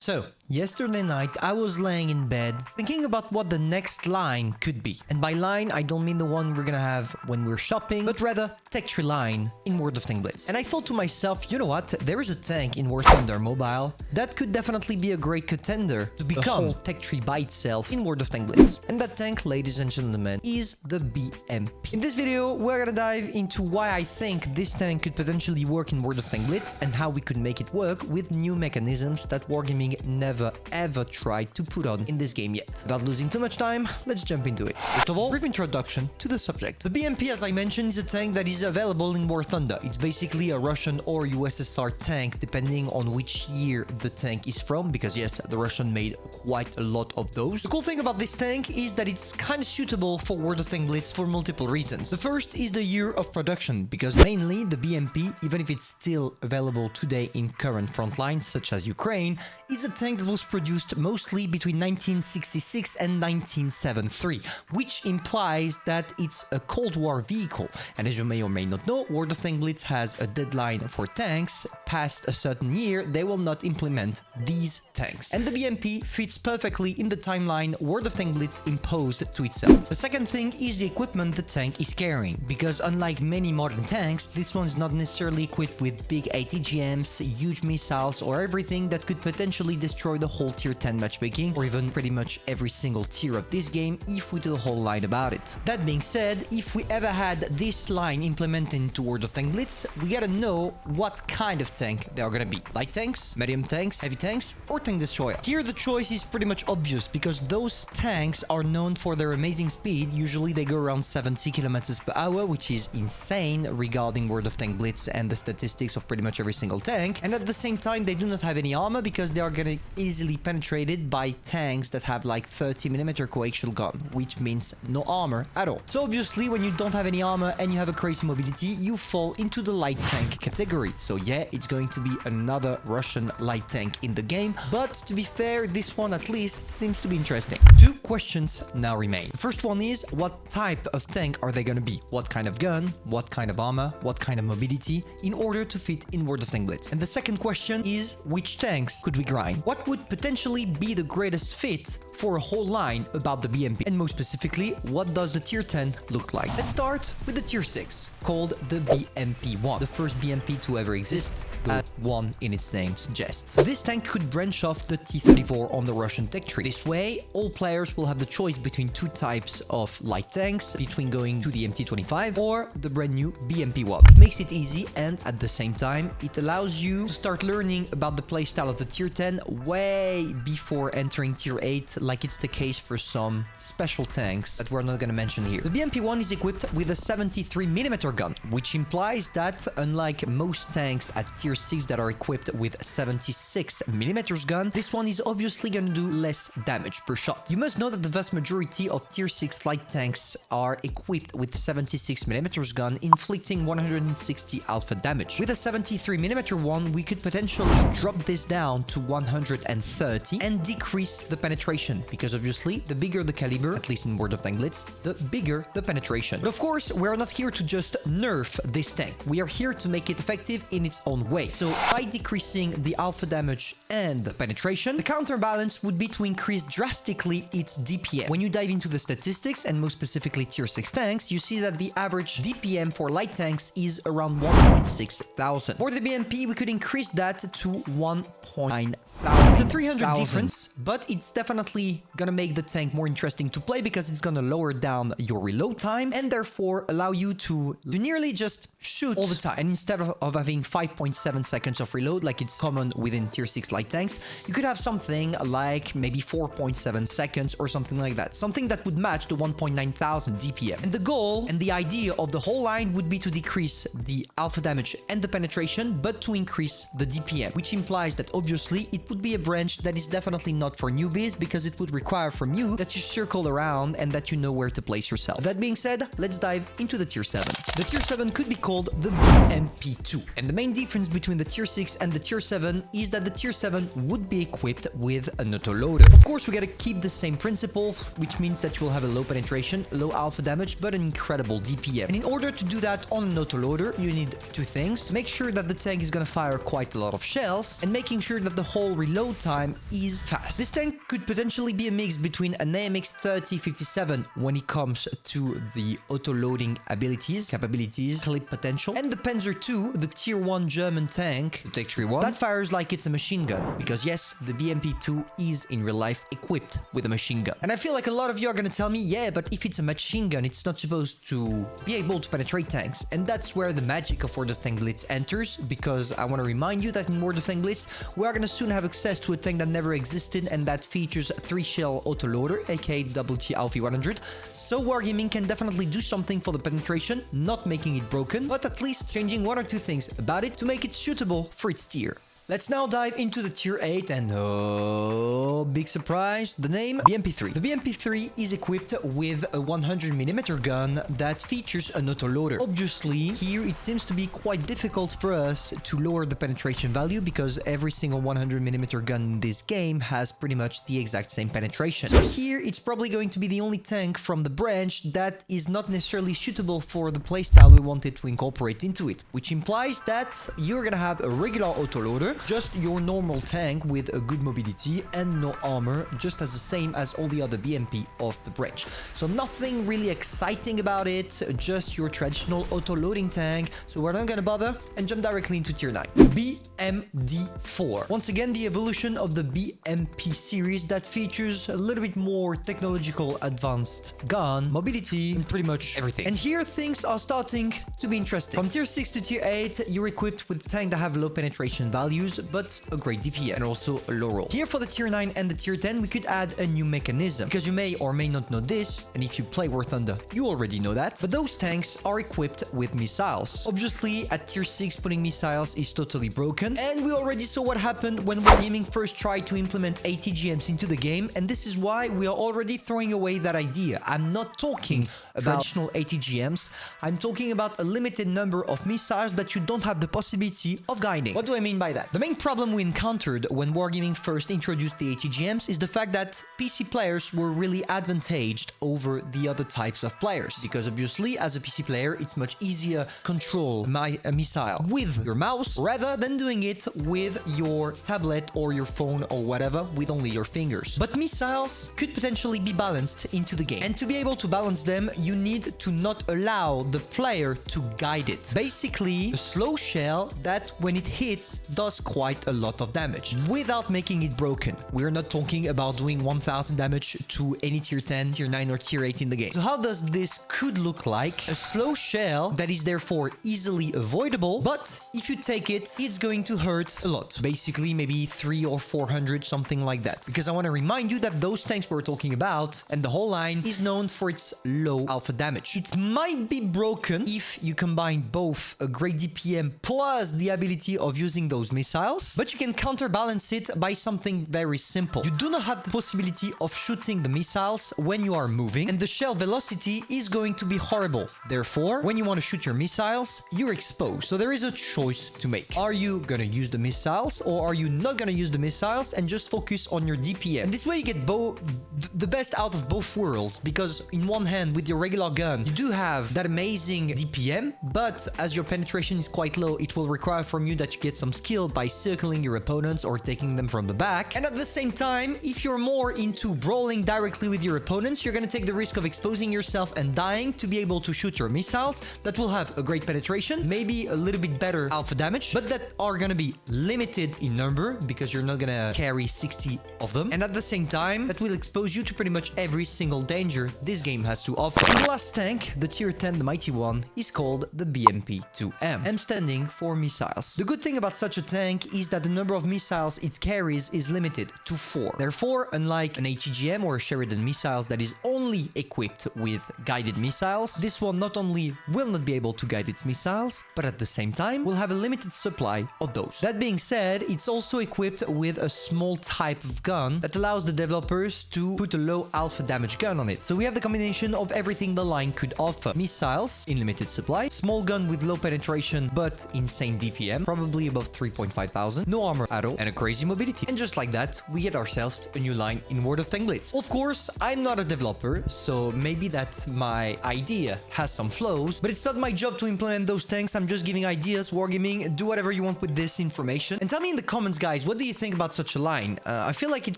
So, yesterday night I was laying in bed thinking about what the next line could be. And by line, I don't mean the one we're gonna have when we're shopping, but rather tech tree line in World of Tanks Blitz. And I thought to myself, you know what? There is a tank in War Thunder Mobile that could definitely be a great contender to become a whole tech tree by itself in World of Tanks Blitz. And that tank, ladies and gentlemen, is the BMP. In this video, we're gonna dive into why I think this tank could potentially work in World of Tanks Blitz and how we could make it work with new mechanisms that Wargaming never ever tried to put on in this game yet. Without losing too much time, let's jump into it. First of all, brief introduction to the subject. The BMP, as I mentioned, is a tank that is available in War Thunder. It's basically a Russian or USSR tank, depending on which year the tank is from, because yes, the Russian made quite a lot of those. The cool thing about this tank is that it's kind of suitable for World of Tanks Blitz for multiple reasons. The first is the year of production, because mainly the BMP, even if it's still available today in current front lines such as Ukraine, is a tank that was produced mostly between 1966 and 1973, which implies that it's a Cold War vehicle. And as you may or may not know, World of Tanks Blitz has a deadline for tanks. Past a certain year, they will not implement these tanks. And the BMP fits perfectly in the timeline World of Tanks Blitz imposed to itself. The second thing is the equipment the tank is carrying, because unlike many modern tanks, this one's not necessarily equipped with big ATGMs, huge missiles, or everything that could potentially destroy the whole tier 10 matchmaking, or even pretty much every single tier of this game if we do a whole line about it. That being said, if we ever had this line implemented into World of Tanks Blitz, we gotta know what kind of tank they are gonna be. Light tanks, medium tanks, heavy tanks, or tank destroyer. Here the choice is pretty much obvious, because those tanks are known for their amazing speed. Usually they go around 70 kilometers per hour, which is insane regarding World of Tanks Blitz and the statistics of pretty much every single tank. And at the same time, they do not have any armor, because they are getting easily penetrated by tanks that have like 30mm coaxial gun, which means no armor at all. So obviously, when you don't have any armor and you have a crazy mobility, you fall into the light tank category. So yeah, it's going to be another Russian light tank in the game, but to be fair, this one at least seems to be interesting. Two questions now remain. The first one is, what type of tank are they going to be? What kind of gun, what kind of armor, what kind of mobility, in order to fit in World of Tanks Blitz? And the second question is, which tanks could we grind? What would potentially be the greatest fit for a whole line about the BMP? And most specifically, what does the tier 10 look like? Let's start with the tier 6, called the BMP-1, the first BMP to ever exist, as one in its name suggests. This tank could branch off the T-34 on the Russian tech tree. This way, all players will have the choice between two types of light tanks, between going to the MT-25 or the brand new BMP-1. It makes it easy, and at the same time, it allows you to start learning about the playstyle of the tier 10 way before entering tier 8, like it's the case for some special tanks that we're not going to mention here. The BMP-1 is equipped with a 73mm gun, which implies that unlike most tanks at tier 6 that are equipped with 76mm gun, this one is obviously going to do less damage per shot. You must know that the vast majority of tier 6 light tanks are equipped with 76mm gun, inflicting 160 alpha damage. With a 73mm one, we could potentially drop this down to 130 and decrease the penetration, because obviously the bigger the caliber, at least in World of Tanks Blitz, the bigger the penetration. But of course, we're not here to just nerf this tank. We are here to make it effective in its own way. So by decreasing the alpha damage and the penetration, the counterbalance would be to increase drastically its DPM. When you dive into the statistics, and most specifically tier 6 tanks, you see that the average DPM for light tanks is around 1.6 thousand. For the BMP, we could increase that to 1.9 thousand. It's a 300 difference, but it's definitely gonna make the tank more interesting to play, because it's gonna lower down your reload time and therefore allow you to nearly just shoot all the time. And instead of having 5.7 seconds of reload like it's common within tier 6 light tanks, you could have something like maybe 4.7 seconds or something like that. Something that would match the 1.9 thousand DPM. And the goal and the idea of the whole line would be to decrease the alpha damage and the penetration, but to increase the DPM, which implies that obviously it would be a branch that is definitely not for newbies, because it would require from you that you circle around and that you know where to place yourself. That being said, let's dive into the tier 7. The tier 7 could be called the BMP-2. And the main difference between the tier 6 and the tier 7 is that the tier 7 would be equipped with an autoloader. Of course, we gotta keep the same principles, which means that you will have a low penetration, low alpha damage, but an incredible DPM. And in order to do that on an autoloader, you need two things. Make sure that the tank is gonna fire quite a lot of shells, and making sure that the whole reload time is fast. This tank could potentially be a mix between an AMX 3057 when it comes to the auto-loading abilities, capabilities, clip potential, and the Panzer II, the tier 1 German tank, the Tech 3-1, that fires like it's a machine gun. Because yes, the BMP2 is in real life equipped with a machine gun. And I feel like a lot of you are gonna tell me, yeah, but if it's a machine gun, it's not supposed to be able to penetrate tanks. And that's where the magic of World of Tank Blitz enters, because I want to remind you that in World of Tank Blitz, we are gonna soon have access to a tank that never existed and that features 3-shell autoloader, aka WT Alfie 100. So Wargaming can definitely do something for the penetration, not making it broken, but at least changing one or two things about it to make it suitable for its tier. Let's now dive into the tier 8 and oh, big surprise, the name BMP3. The BMP3 is equipped with a 100mm gun that features an autoloader. Obviously, here it seems to be quite difficult for us to lower the penetration value because every single 100mm gun in this game has pretty much the exact same penetration. So here it's probably going to be the only tank from the branch that is not necessarily suitable for the playstyle we wanted to incorporate into it, which implies that you're gonna have a regular autoloader, just your normal tank with a good mobility and no armor, just as the same as all the other BMP of the branch. So nothing really exciting about it, just your traditional auto-loading tank. So we're not gonna bother and jump directly into tier 9. BMD4. Once again, the evolution of the BMP series that features a little bit more technological advanced gun, mobility, and pretty much everything. And here things are starting to be interesting. From tier 6 to tier 8, you're equipped with tanks that have low penetration values, but a great DPM and also a low roll. Here for the tier 9 and the tier 10, we could add a new mechanism, because you may or may not know this, and if you play War Thunder, you already know that, but those tanks are equipped with missiles. Obviously, at tier 6, putting missiles is totally broken, and we already saw what happened when Wargaming first tried to implement ATGMs into the game, and this is why we are already throwing away that idea. I'm not talking about traditional ATGMs, I'm talking about a limited number of missiles that you don't have the possibility of guiding. What do I mean by that? The main problem we encountered when Wargaming first introduced the ATGMs is the fact that PC players were really advantaged over the other types of players, because obviously as a PC player it's much easier to control a missile with your mouse rather than doing it with your tablet or your phone or whatever with only your fingers. But missiles could potentially be balanced into the game, and to be able to balance them you need to not allow the player to guide it. Basically a slow shell that when it hits does quite a lot of damage without making it broken. We're not talking about doing 1000 damage to any tier 10, tier 9 or tier 8 in the game. So how does this could look like? A slow shell that is therefore easily avoidable, but if you take it, it's going to hurt a lot. Basically maybe 300 or 400, something like that. Because I want to remind you that those tanks we're talking about and the whole line is known for its low alpha damage. It might be broken if you combine both a great DPM plus the ability of using those missiles, but you can counterbalance it by something very simple. You do not have the possibility of shooting the missiles when you are moving, and the shell velocity is going to be horrible. Therefore, when you want to shoot your missiles, you're exposed. So there is a choice to make. Are you gonna use the missiles, or are you not gonna use the missiles and just focus on your DPM? And this way you get the best out of both worlds, because in one hand with your regular gun you do have that amazing DPM, but as your penetration is quite low, it will require from you that you get some skill by circling your opponents or taking them from the back. And at the same time, if you're more into brawling directly with your opponents, you're gonna take the risk of exposing yourself and dying to be able to shoot your missiles that will have a great penetration, maybe a little bit better alpha damage, but that are gonna be limited in number because you're not gonna carry 60 of them. And at the same time, that will expose you to pretty much every single danger this game has to offer. And the last tank, the tier 10, the mighty one, is called the BMP-2M. M standing for missiles. The good thing about such a tank is that the number of missiles it carries is limited to 4. Therefore, unlike an ATGM or a Sheridan missiles that is only equipped with guided missiles, this one not only will not be able to guide its missiles, but at the same time will have a limited supply of those. That being said, it's also equipped with a small type of gun that allows the developers to put a low alpha damage gun on it. So we have the combination of everything the line could offer. Missiles in limited supply, small gun with low penetration but insane DPM, probably above 3.5 5000, no armor at all, and a crazy mobility. And just like that, we get ourselves a new line in World of Tank Blitz. Of course, I'm not a developer, so maybe that my idea has some flaws, but it's not my job to implement those tanks. I'm just giving ideas, wargaming, do whatever you want with this information. And tell me in the comments, guys, what do you think about such a line? I feel like it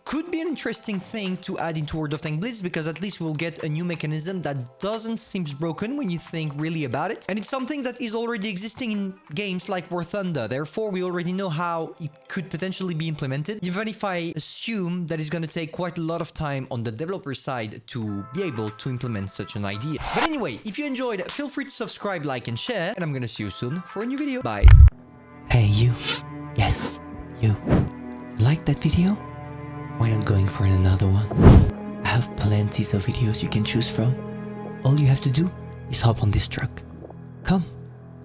could be an interesting thing to add into World of Tank Blitz, because at least we'll get a new mechanism that doesn't seem broken when you think really about it. And it's something that is already existing in games like War Thunder. Therefore, we already know how it could potentially be implemented, even if I assume that it's going to take quite a lot of time on the developer side to be able to implement such an idea. But anyway, if you enjoyed, feel free to subscribe, like, and share, and I'm going to see you soon for a new video. Bye. Hey, you. Yes, you. Like that video? Why not going for another one? I have plenty of videos you can choose from. All you have to do is hop on this truck. Come,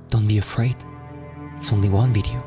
don't be afraid. It's only one video.